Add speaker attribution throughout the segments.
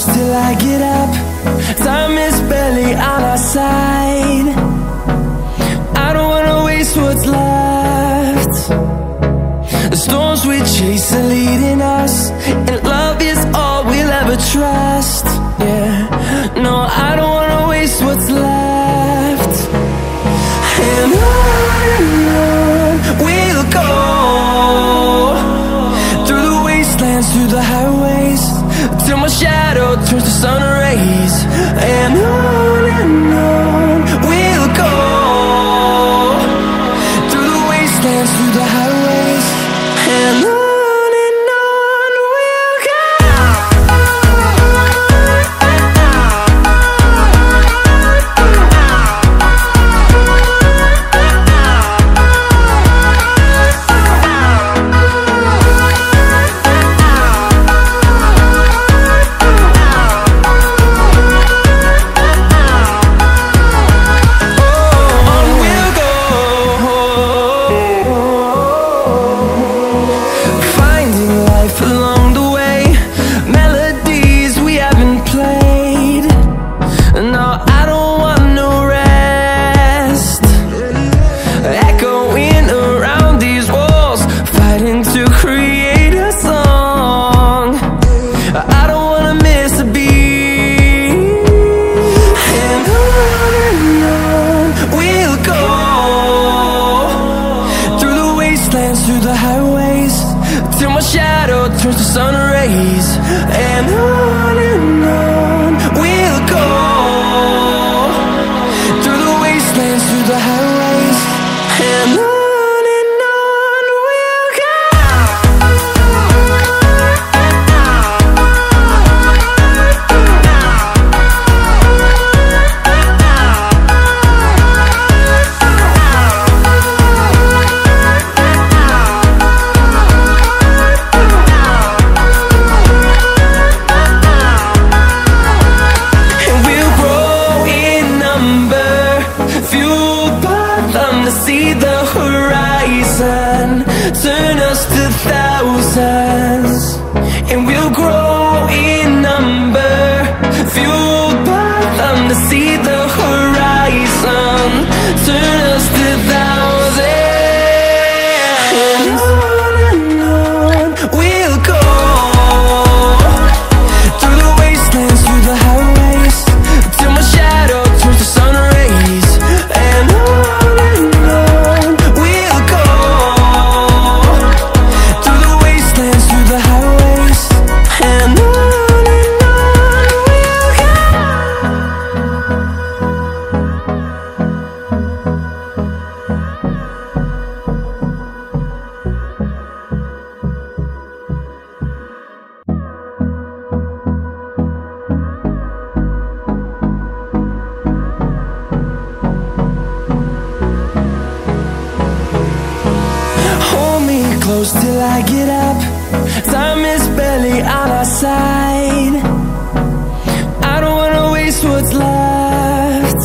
Speaker 1: close till I get up. Time is barely on our side. I don't wanna waste what's left. The storms we chase are leading us, and love is all we'll ever trust. Yeah, no, I don't wanna waste what's left. And on we'll go, through the wastelands, through the highways, till my shadow turns to sun rays. And on we'll go, through the wastelands, through the highways, and on we'll go. Through the highways, till my shadow turns to sun rays. And on we'll go, through the wastelands, through the highways, and on we'll go. See the horizon, turn us to thousands, and we'll grow in number, fueled by them to see the horizon, turn us to thousands. And on we'll go, through the wastelands, through the highways, till my shadow turns to sun rays. And close till I get up. Time is barely on our side. I don't wanna waste what's left.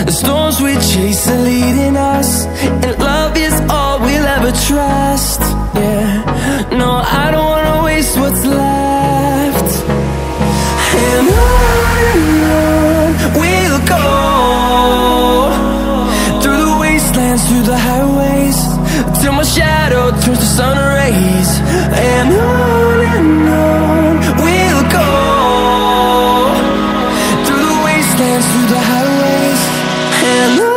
Speaker 1: The storms we chase are leading us, and love is all we'll ever trust. Yeah, no, I don't wanna waste what's left. And on we'll go, through the wastelands, through the highways, till my shadow turns to sun rays. And on we'll go, through the wastelands, through the highways, and on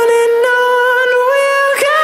Speaker 1: we'll go.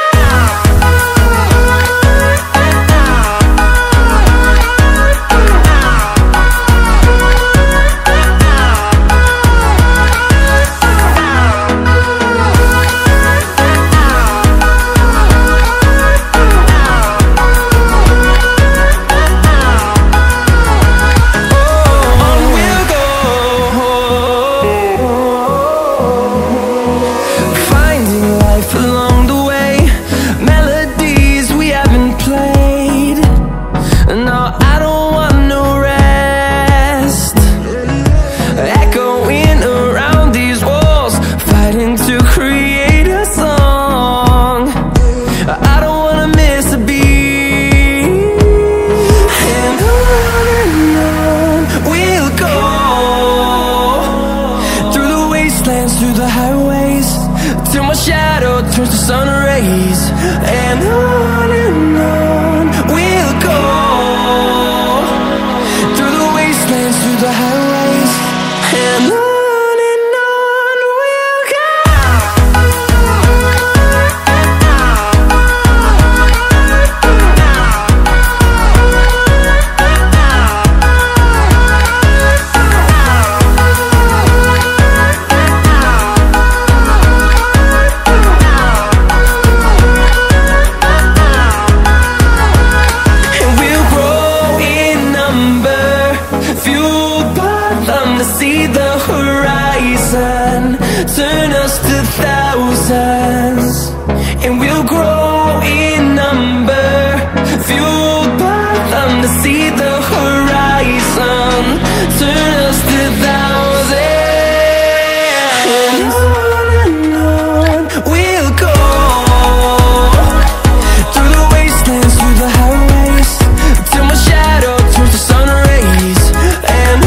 Speaker 1: till my shadow turns to sun rays. And on we'll go, through the wastelands, through the highways. And on we'll go. See the horizon, turn us to thousands, and we'll grow in number, fueled by them. To see the horizon, turn us to thousands, and on we'll go, through the wastelands, through the highways, till my shadow turns to sun rays. And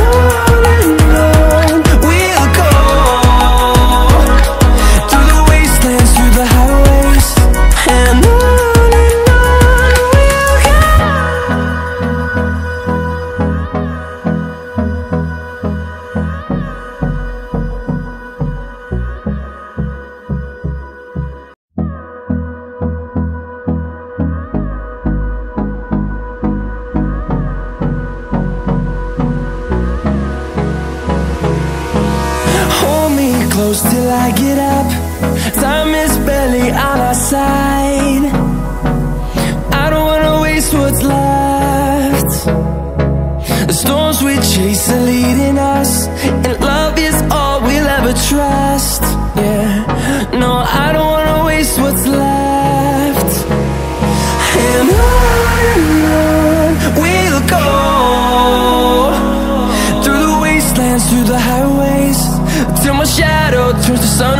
Speaker 1: close till I get up, time is barely on our side. I don't wanna waste what's left. The storms we chase are leading us, and love is all we'll ever trust. Yeah, no, I don't wanna waste what's left. And on we'll go, through the wastelands, through the highways, till my shadow turns to sun